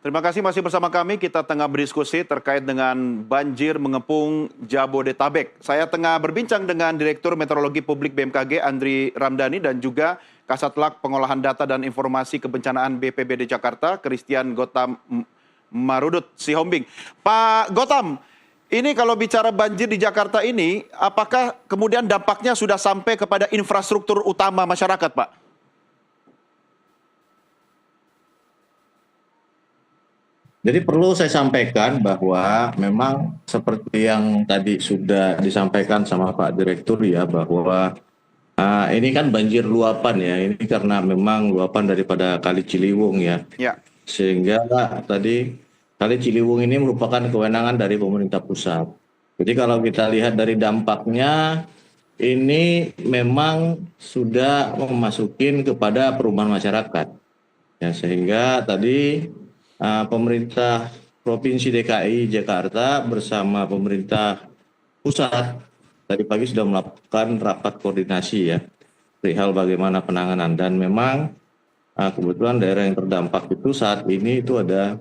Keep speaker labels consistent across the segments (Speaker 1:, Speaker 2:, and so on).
Speaker 1: Terima kasih masih bersama kami. Kita tengah berdiskusi terkait dengan banjir mengepung Jabodetabek. Saya tengah berbincang dengan Direktur Meteorologi Publik BMKG Andri Ramdhani dan juga Kasatlag Pengolahan Data dan Informasi Kebencanaan BPBD Jakarta Christian Gotham Marudut Sihombing. Pak Gotham, ini kalau bicara banjir di Jakarta ini, apakah kemudian dampaknya sudah sampai kepada infrastruktur utama masyarakat, Pak?
Speaker 2: Jadi perlu saya sampaikan bahwa memang seperti yang tadi sudah disampaikan sama Pak Direktur ya, bahwa ini kan banjir luapan ya, ini karena memang luapan daripada Kali Ciliwung ya.
Speaker 1: Ya.
Speaker 2: Sehingga tadi Kali Ciliwung ini merupakan kewenangan dari pemerintah pusat. Jadi kalau kita lihat dari dampaknya, ini memang sudah memasukin kepada perumahan masyarakat. Ya, sehingga tadi pemerintah Provinsi DKI Jakarta bersama pemerintah pusat tadi pagi sudah melakukan rapat koordinasi ya perihal bagaimana penanganan, dan memang kebetulan daerah yang terdampak itu saat ini itu ada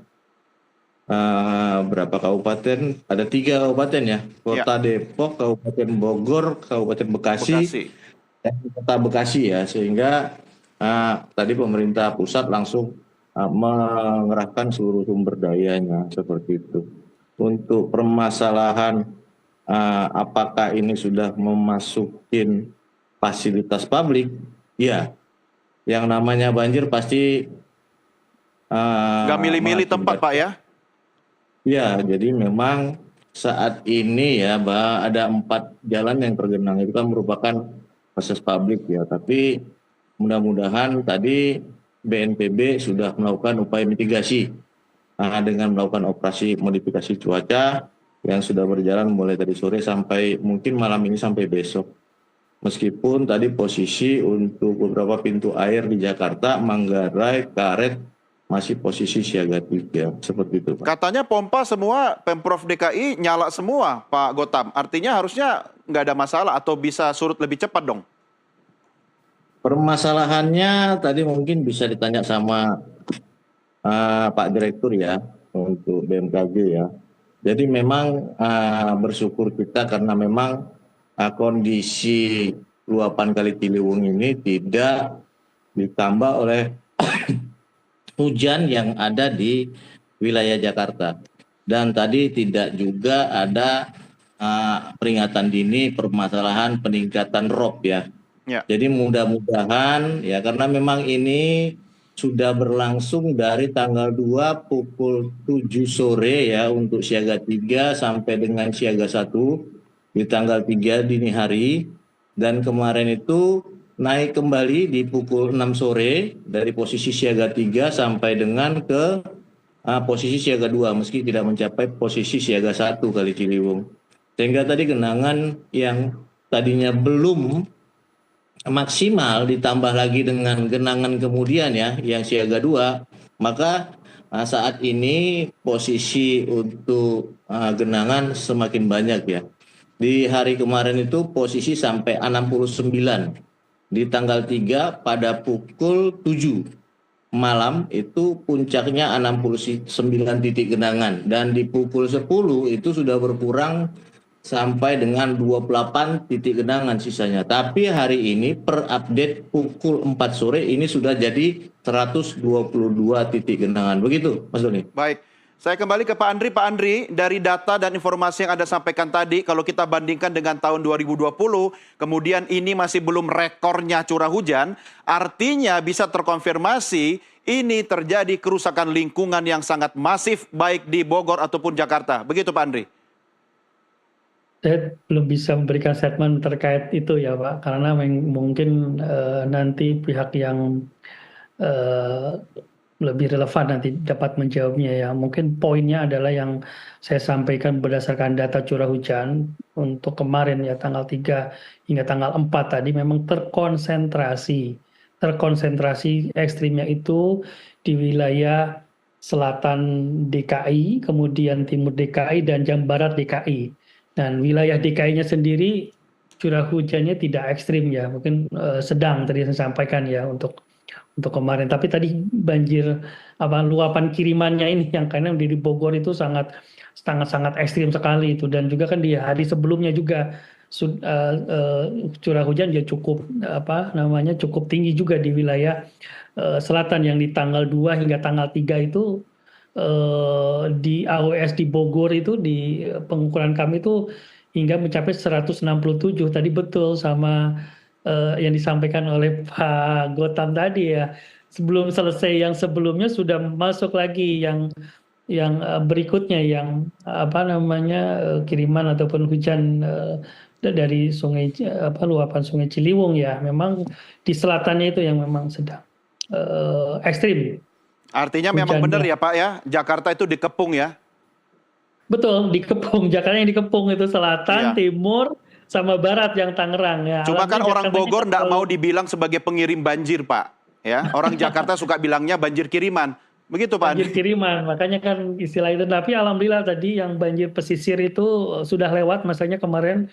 Speaker 2: berapa kabupaten? Ada 3 kabupaten ya, Kota Depok, Kabupaten Bogor, Kabupaten Bekasi, dan Kota Bekasi ya, sehingga tadi pemerintah pusat langsung mengerahkan seluruh sumber dayanya seperti itu. Untuk permasalahan apakah ini sudah memasukin fasilitas publik, ya, yang namanya banjir pasti
Speaker 1: nggak milih-milih tempat, Pak ya?
Speaker 2: Ya, jadi memang saat ini ya, ada 4 jalan yang tergenang, itu kan merupakan fasilitas publik ya, tapi mudah-mudahan tadi BNPB sudah melakukan upaya mitigasi dengan melakukan operasi modifikasi cuaca yang sudah berjalan mulai dari sore sampai mungkin malam ini sampai besok. Meskipun tadi posisi untuk beberapa pintu air di Jakarta, Manggarai, Karet masih posisi siaga 3, seperti itu, Pak.
Speaker 1: Katanya pompa semua Pemprov DKI nyala semua, Pak Gotham. Artinya harusnya nggak ada masalah atau bisa surut lebih cepat dong?
Speaker 2: Permasalahannya tadi mungkin bisa ditanya sama Pak Direktur ya, untuk BMKG ya. Jadi memang bersyukur kita karena memang kondisi luapan Kali Ciliwung ini tidak ditambah oleh hujan yang ada di wilayah Jakarta. Dan tadi tidak juga ada peringatan dini permasalahan peningkatan rob ya. Jadi mudah-mudahan ya, karena memang ini sudah berlangsung dari tanggal 2 pukul 7 sore ya untuk siaga 3 sampai dengan siaga 1 di tanggal 3 dini hari, dan kemarin itu naik kembali di pukul 6 sore dari posisi siaga 3 sampai dengan ke posisi siaga 2 meski tidak mencapai posisi siaga 1 Kali Ciliwung. Sehingga tadi genangan yang tadinya belum maksimal ditambah lagi dengan genangan kemudian ya yang siaga 2, maka saat ini posisi untuk genangan semakin banyak ya. Di hari kemarin itu posisi sampai 69, di tanggal 3 pada pukul 7 malam itu puncaknya 69 titik genangan, dan di pukul 10 itu sudah berkurang sampai dengan 28 titik genangan sisanya. Tapi hari ini per update pukul 4 sore ini sudah jadi 122 titik genangan. Begitu, Mas Doni.
Speaker 1: Baik, saya kembali ke Pak Andri. Pak Andri, dari data dan informasi yang Anda sampaikan tadi, kalau kita bandingkan dengan tahun 2020, kemudian ini masih belum rekornya curah hujan, artinya bisa terkonfirmasi ini terjadi kerusakan lingkungan yang sangat masif baik di Bogor ataupun Jakarta. Begitu Pak Andri?
Speaker 3: Saya belum bisa memberikan statement terkait itu ya Pak, karena mungkin nanti pihak yang lebih relevan nanti dapat menjawabnya ya. Mungkin poinnya adalah yang saya sampaikan berdasarkan data curah hujan untuk kemarin ya tanggal 3 hingga tanggal 4 tadi memang terkonsentrasi ekstrimnya itu di wilayah selatan DKI, kemudian timur DKI dan jam barat DKI. Dan wilayah DKI-nya sendiri curah hujannya tidak ekstrim ya, mungkin sedang tadi saya sampaikan ya untuk untuk kemarin. Tapi tadi banjir luapan kirimannya ini yang karena di Bogor itu sangat sangat ekstrim sekali itu, dan juga kan di hari sebelumnya juga curah hujan ya cukup cukup tinggi juga di wilayah selatan yang di tanggal 2 hingga tanggal 3 itu di AOS di Bogor itu di pengukuran kami itu hingga mencapai 167. Tadi betul sama yang disampaikan oleh Pak Gotam tadi ya. Sebelum selesai yang sebelumnya sudah masuk lagi yang berikutnya yang kiriman ataupun hujan dari luapan Sungai Ciliwung ya. Memang di selatannya itu yang memang sedang ekstrim
Speaker 1: Artinya memang benar
Speaker 3: hujannya.
Speaker 1: ya Pak ya, Jakarta itu dikepung ya.
Speaker 3: Betul, dikepung. Jakarta yang dikepung itu selatan,
Speaker 1: Iya.
Speaker 3: timur, sama barat yang Tangerang ya.
Speaker 1: Cuma kan
Speaker 3: Alhamdulillah
Speaker 1: orang
Speaker 3: Jakartanya
Speaker 1: Bogor
Speaker 3: nggak
Speaker 1: nggak mau
Speaker 3: terlalu.
Speaker 1: dibilang sebagai pengirim banjir, Pak. Ya, orang Jakarta suka bilangnya banjir kiriman. Begitu, Pak
Speaker 3: Banjir
Speaker 1: Andri.
Speaker 3: kiriman, makanya kan istilah itu. Tapi alhamdulillah tadi yang banjir pesisir itu sudah lewat masanya kemarin,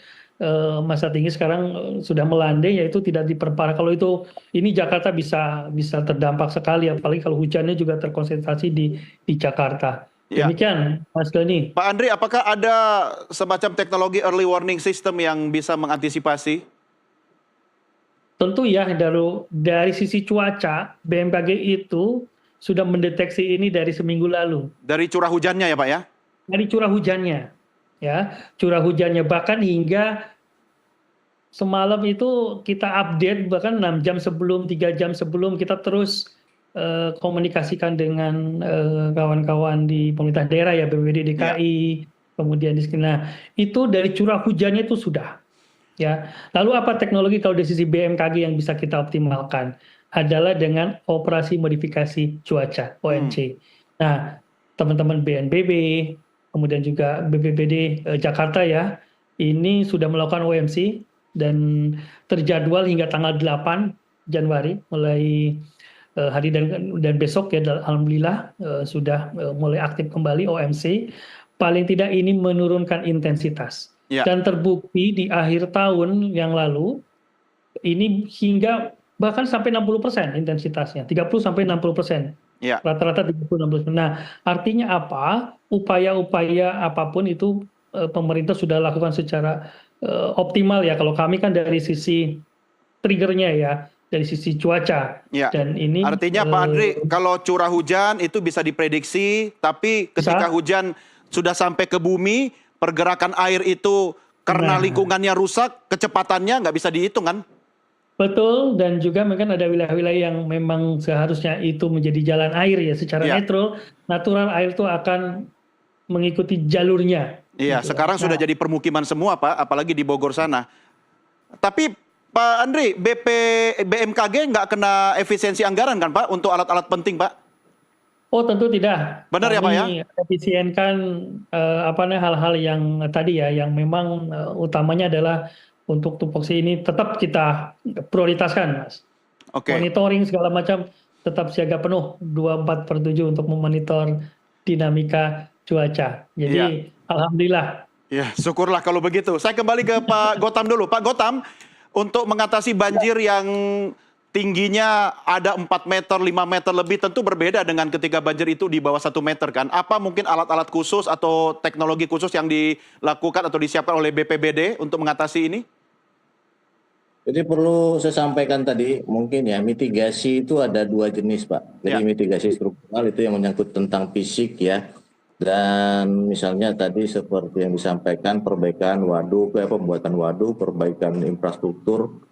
Speaker 3: masa tinggi sekarang sudah melandai, yaitu tidak diperparah. Kalau itu ini Jakarta bisa bisa terdampak sekali, apalagi kalau hujannya juga terkonsentrasi di Jakarta.
Speaker 1: Ya,
Speaker 3: Demikian, Mas Doni.
Speaker 1: Pak Andri, apakah ada semacam teknologi early warning system yang bisa mengantisipasi
Speaker 3: Tentu ya, dari sisi cuaca, BMKG itu sudah mendeteksi ini dari seminggu lalu.
Speaker 1: dari curah hujannya ya, Pak ya?
Speaker 3: Dari curah hujannya, ya, curah hujannya bahkan hingga semalam itu kita update bahkan 6 jam sebelum, 3 jam sebelum kita terus komunikasikan dengan kawan-kawan di pemerintah daerah ya, BPBD
Speaker 1: Ya,
Speaker 3: DKI, kemudian di sekitar. Itu dari curah hujannya itu sudah. Ya, lalu apa teknologi kalau dari sisi BMKG yang bisa kita optimalkan adalah dengan operasi modifikasi cuaca (OMC). Nah, teman-teman BNPB, kemudian juga BPBD Jakarta ya, ini sudah melakukan OMC dan terjadwal hingga tanggal 8 Januari mulai hari dan besok ya, alhamdulillah sudah mulai aktif kembali OMC. Paling tidak ini menurunkan intensitas.
Speaker 1: ya,
Speaker 3: Dan terbukti di akhir tahun yang lalu, ini hingga bahkan sampai 60% intensitasnya, 30-60%.
Speaker 1: ya.
Speaker 3: Rata-rata 30-60%. Nah, artinya apa? Upaya-upaya apapun itu pemerintah sudah lakukan secara optimal ya. Kalau kami kan dari sisi triggernya ya, dari sisi cuaca.
Speaker 1: Ya.
Speaker 3: Dan ini
Speaker 1: Artinya Pak Andri, kalau curah hujan itu bisa diprediksi, tapi ketika
Speaker 3: bisa.
Speaker 1: hujan sudah sampai ke bumi, pergerakan air itu karena
Speaker 3: Nah,
Speaker 1: lingkungannya rusak, kecepatannya nggak bisa dihitung kan?
Speaker 3: betul, dan juga mungkin ada wilayah-wilayah yang memang seharusnya itu menjadi jalan air ya, secara
Speaker 1: Iya,
Speaker 3: natural air itu akan mengikuti jalurnya
Speaker 1: iya.
Speaker 3: gitu loh.
Speaker 1: Sekarang sudah
Speaker 3: Nah,
Speaker 1: jadi permukiman semua Pak, apalagi di Bogor sana. Tapi Pak Andri, BMKG nggak kena efisiensi anggaran kan Pak untuk alat-alat penting Pak?
Speaker 3: oh tentu tidak.
Speaker 1: Benar ya Pak ya?
Speaker 3: Kami efisienkan hal-hal yang tadi ya, yang memang utamanya adalah untuk tupoksi ini tetap kita prioritaskan, Mas.
Speaker 1: Oke.
Speaker 3: Monitoring segala macam tetap siaga penuh 24/7 untuk memonitor dinamika cuaca.
Speaker 1: Iya.
Speaker 3: Jadi alhamdulillah.
Speaker 1: Ya, syukurlah kalau begitu. Saya kembali ke Pak Gotam dulu. Pak Gotam, untuk mengatasi banjir yang tingginya ada 4 meter, 5 meter lebih, tentu berbeda dengan ketika banjir itu di bawah 1 meter kan. Apa mungkin alat-alat khusus atau teknologi khusus yang dilakukan atau disiapkan oleh BPBD untuk mengatasi ini?
Speaker 2: Jadi perlu saya sampaikan tadi, mungkin ya mitigasi itu ada 2 jenis, Pak. Jadi
Speaker 1: Ya,
Speaker 2: mitigasi struktural itu yang menyangkut tentang fisik ya. Dan misalnya tadi seperti yang disampaikan perbaikan waduk, pembuatan waduk, perbaikan infrastruktur,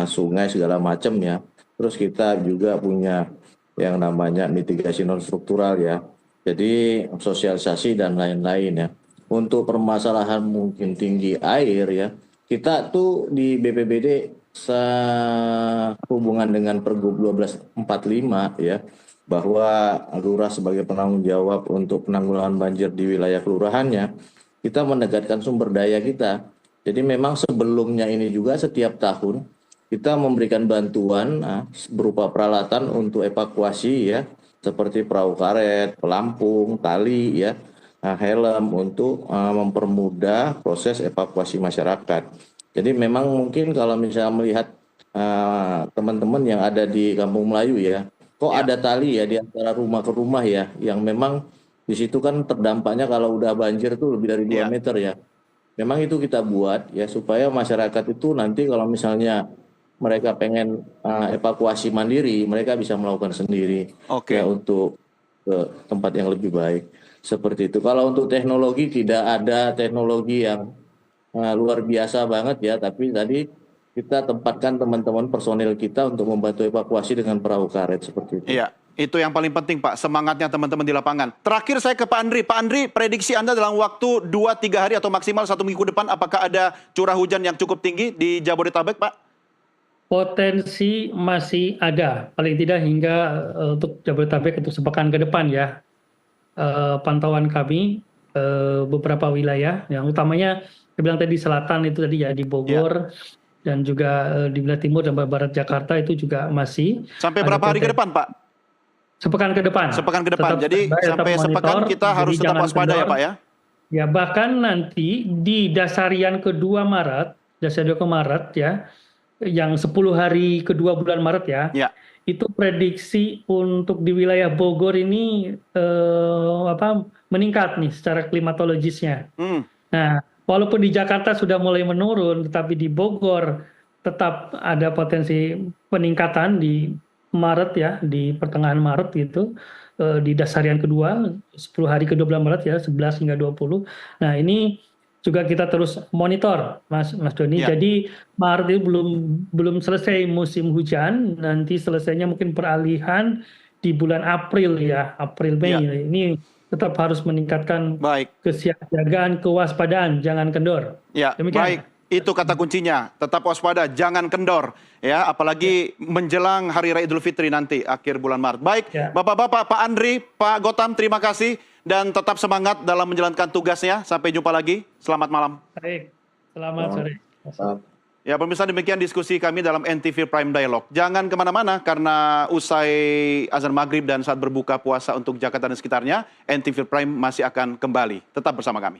Speaker 2: sungai segala macam ya. Terus kita juga punya yang namanya mitigasi non struktural ya. Jadi sosialisasi dan lain-lain ya. Untuk permasalahan mungkin tinggi air ya, kita tuh di BPBD sehubungan dengan Pergub 1245 ya, bahwa lurah sebagai penanggung jawab untuk penanggulangan banjir di wilayah kelurahannya, kita menegaskan sumber daya kita. Jadi memang sebelumnya ini juga setiap tahun kita memberikan bantuan berupa peralatan untuk evakuasi ya, seperti perahu karet, pelampung, tali ya, helm untuk mempermudah proses evakuasi masyarakat. Jadi memang mungkin kalau misalnya melihat teman-teman yang ada di Kampung Melayu ya. Kok
Speaker 1: Ya.
Speaker 2: ada tali ya di antara rumah ke rumah ya, yang memang di situ kan terdampaknya kalau udah banjir tuh lebih dari 2
Speaker 1: Ya.
Speaker 2: meter ya. Memang itu kita buat ya supaya masyarakat itu nanti kalau misalnya mereka pengen evakuasi mandiri, mereka bisa melakukan sendiri
Speaker 1: Oke.
Speaker 2: ya untuk ke tempat yang lebih baik. Seperti itu. Kalau untuk teknologi tidak ada teknologi yang luar biasa banget ya, tapi tadi kita tempatkan teman-teman personil kita untuk membantu evakuasi dengan perahu karet seperti itu.
Speaker 1: Iya, itu yang paling penting Pak, semangatnya teman-teman di lapangan. Terakhir saya ke Pak Andri. Pak Andri, prediksi Anda dalam waktu 2-3 hari atau maksimal 1 minggu depan, apakah ada curah hujan yang cukup tinggi di Jabodetabek, Pak?
Speaker 3: Potensi masih ada, paling tidak hingga untuk Jabodetabek untuk sepekan ke depan ya. Pantauan kami beberapa wilayah, yang utamanya saya bilang tadi selatan itu tadi ya di Bogor dan juga di wilayah timur dan barat Jakarta itu juga masih
Speaker 1: Sampai
Speaker 3: ada
Speaker 1: berapa hari ke
Speaker 3: potensi.
Speaker 1: depan, Pak?
Speaker 3: Sepekan ke depan.
Speaker 1: Sepekan ke depan.
Speaker 3: Tetap
Speaker 1: Jadi
Speaker 3: standby, tetap
Speaker 1: sampai sepekan
Speaker 3: monitor,
Speaker 1: kita harus
Speaker 3: jadi
Speaker 1: tetap
Speaker 3: jangan
Speaker 1: waspada ya,
Speaker 3: kendor.
Speaker 1: Pak ya?
Speaker 3: Ya, bahkan nanti di dasarian kedua Maret, dasarian ke Maret ya, yang 10 hari kedua bulan Maret ya,
Speaker 1: Ya.
Speaker 3: itu prediksi untuk di wilayah Bogor ini meningkat nih secara klimatologisnya.
Speaker 1: Hmm.
Speaker 3: Nah, walaupun di Jakarta sudah mulai menurun, tetapi di Bogor tetap ada potensi peningkatan di Maret ya, di pertengahan Maret gitu, di dasarian kedua, 10 hari kedua bulan Maret ya, 11 hingga 20. Nah, ini juga kita terus monitor, Mas Doni.
Speaker 1: Ya.
Speaker 3: Jadi Maret itu belum selesai musim hujan, nanti selesainya mungkin peralihan di bulan April ya, April Mei.
Speaker 1: Ya.
Speaker 3: Ini tetap harus meningkatkan
Speaker 1: Baik.
Speaker 3: kesiapsiagaan, kewaspadaan, jangan kendor.
Speaker 1: Ya,
Speaker 3: Demikian.
Speaker 1: baik. Itu kata kuncinya. Tetap waspada, jangan kendor. Ya, apalagi menjelang Hari Raya Idul Fitri nanti akhir bulan Maret. Baik,
Speaker 3: Ya.
Speaker 1: Bapak-bapak, Pak Andri, Pak Gotam, terima kasih dan tetap semangat dalam menjalankan tugasnya. Sampai jumpa lagi. Selamat malam.
Speaker 3: Baik, selamat sore.
Speaker 1: Ya, pemirsa, demikian diskusi kami dalam NTV Prime Dialog. Jangan kemana-mana karena usai azan maghrib dan saat berbuka puasa untuk Jakarta dan sekitarnya, NTV Prime masih akan kembali. Tetap bersama kami.